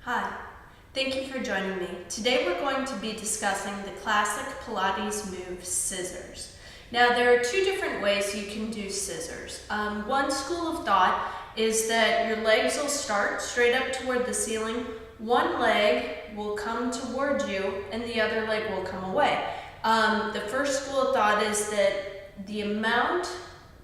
Hi, thank you for joining me. Today we're going to be discussing the classic Pilates move, scissors. Now there are two different ways you can do scissors. One school of thought is that your legs will start straight up toward the ceiling, one leg will come toward you and the other leg will come away. The first school of thought is that the amount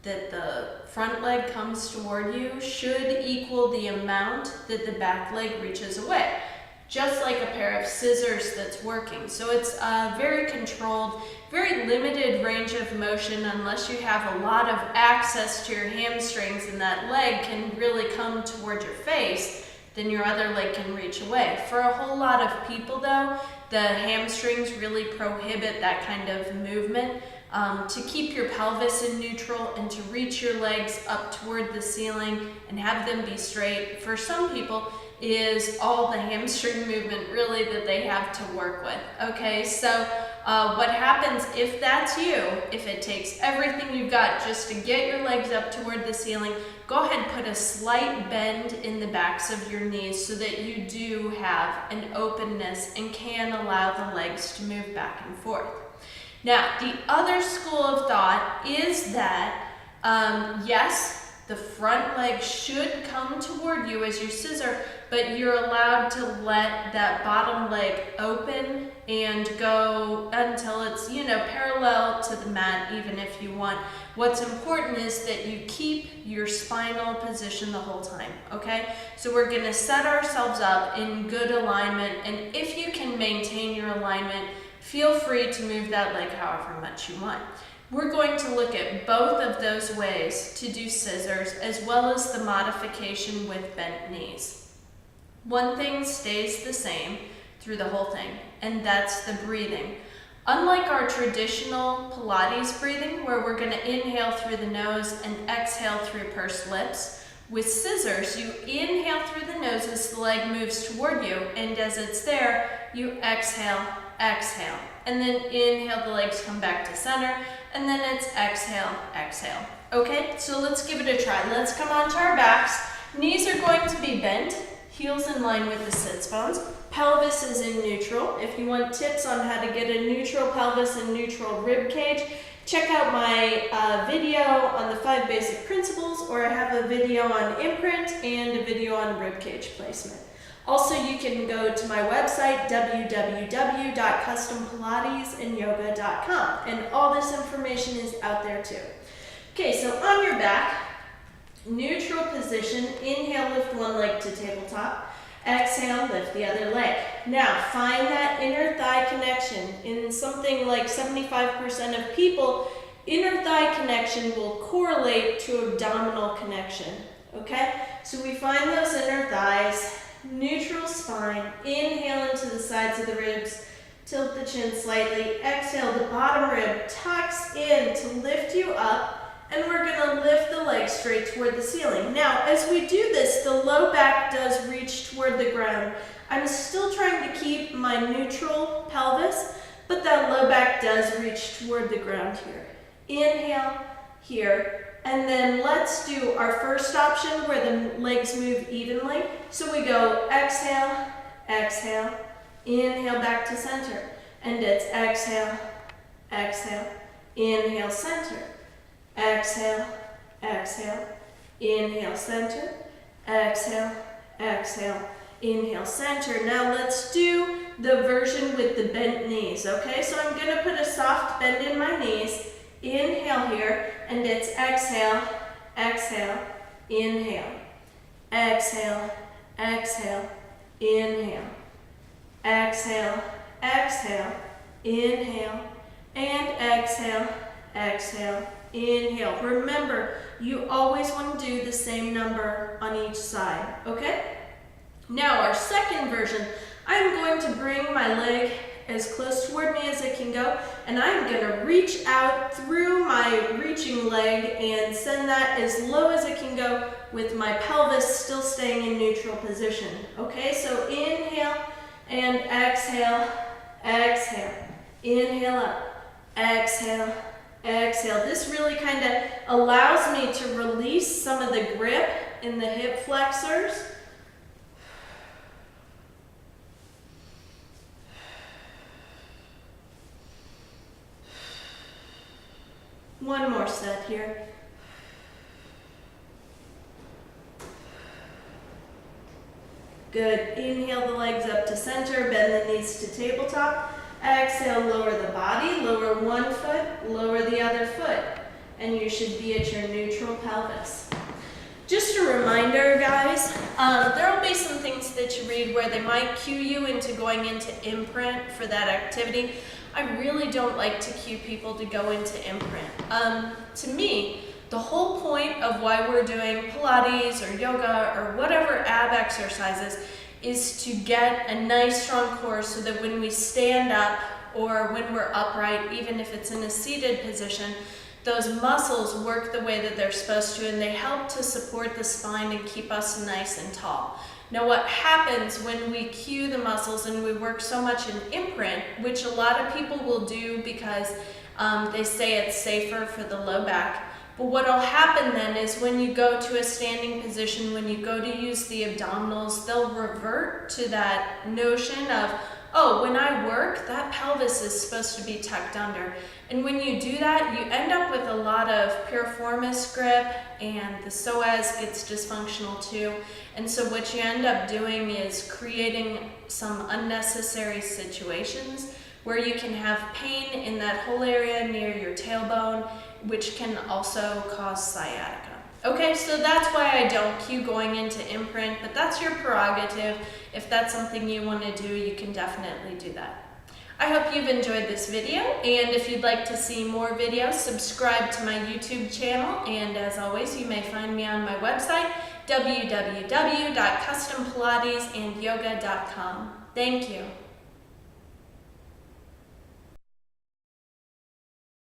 that the front leg comes toward you should equal the amount that the back leg reaches away, just like a pair of scissors that's working. So it's a very controlled, very limited range of motion unless you have a lot of access to your hamstrings and that leg can really come toward your face, then your other leg can reach away. For a whole lot of people though, the hamstrings really prohibit that kind of movement. To keep your pelvis in neutral and to reach your legs up toward the ceiling and have them be straight, for some people, is all the hamstring movement really that they have to work with. Okay, so what happens if that's you, if it takes everything you've got just to get your legs up toward the ceiling, go ahead and put a slight bend in the backs of your knees so that you do have an openness and can allow the legs to move back and forth. Now, the other school of thought is that, yes, the front leg should come toward you as you scissor, but you're allowed to let that bottom leg open and go until it's, parallel to the mat, even if you want. What's important is that you keep your spinal position the whole time, okay? So we're gonna set ourselves up in good alignment, and if you can maintain your alignment, feel free to move that leg however much you want. We're going to look at both of those ways to do scissors, as well as the modification with bent knees. One thing stays the same through the whole thing, and that's the breathing. Unlike our traditional Pilates breathing, where we're going to inhale through the nose and exhale through pursed lips, with scissors, you inhale through the nose as the leg moves toward you, and as it's there, you exhale, exhale, and then inhale, the legs come back to center, and then it's exhale, exhale. Okay, so let's give it a try. Let's come onto our backs. Knees are going to be bent, heels in line with the sits bones. Pelvis is in neutral. If you want tips on how to get a neutral pelvis and neutral rib cage, check out my video on the 5 basic principles, or I have a video on imprint and a video on rib cage placement. Also, you can go to my website, www.custompilatesandyoga.com, and all this information is out there too. Okay, so on your back, neutral position, inhale, lift one leg to tabletop, exhale, lift the other leg. Now, find that inner thigh connection. In something like 75% of people, inner thigh connection will correlate to abdominal connection, okay? So we find those inner thighs, neutral spine, inhale into the sides of the ribs, tilt the chin slightly, exhale, the bottom rib tucks in to lift you up, and we're gonna lift the legs straight toward the ceiling. Now, as we do this, the low back does reach toward the ground. I'm still trying to keep my neutral pelvis, but that low back does reach toward the ground here. Inhale here. And then let's do our first option where the legs move evenly. So we go exhale, exhale, inhale back to center. And it's exhale, exhale, inhale center. Exhale, exhale, inhale center. Exhale, exhale, inhale center. Now let's do the version with the bent knees, okay? So I'm gonna put a soft bend in my knees. Inhale here, and it's exhale, exhale, inhale. Exhale, exhale, inhale. Exhale, exhale, inhale. And exhale, exhale, inhale. Remember, you always want to do the same number on each side, okay? Now our second version, I'm going to bring my leg as close toward me as it can go, and I'm gonna reach out through my reaching leg and send that as low as it can go with my pelvis still staying in neutral position. Okay, so inhale and exhale, exhale, inhale up, exhale, exhale. This really kind of allows me to release some of the grip in the hip flexors. One more set here. Good. Inhale the legs up to center, bend the knees to tabletop. Exhale, lower the body, lower one foot, lower the other foot, and you should be at your neutral pelvis. Just a reminder, guys, there will be some things that you read where they might cue you into going into imprint for that activity. I really don't like to cue people to go into imprint. To me, the whole point of why we're doing Pilates or yoga or whatever ab exercises is to get a nice strong core so that when we stand up or when we're upright, even if it's in a seated position, those muscles work the way that they're supposed to, and they help to support the spine and keep us nice and tall. Now what happens when we cue the muscles and we work so much in imprint, which a lot of people will do because they say it's safer for the low back, but what will happen then is when you go to a standing position, when you go to use the abdominals, they'll revert to that notion of, oh, when I work, that pelvis is supposed to be tucked under. And when you do that, you end up with a lot of piriformis grip, and the psoas gets dysfunctional too. And so what you end up doing is creating some unnecessary situations where you can have pain in that whole area near your tailbone, which can also cause sciatica. Okay, so that's why I don't cue going into imprint, but that's your prerogative. If that's something you want to do, you can definitely do that. I hope you've enjoyed this video, and if you'd like to see more videos, subscribe to my YouTube channel, and as always, you may find me on my website, www.custompilatesandyoga.com. Thank you.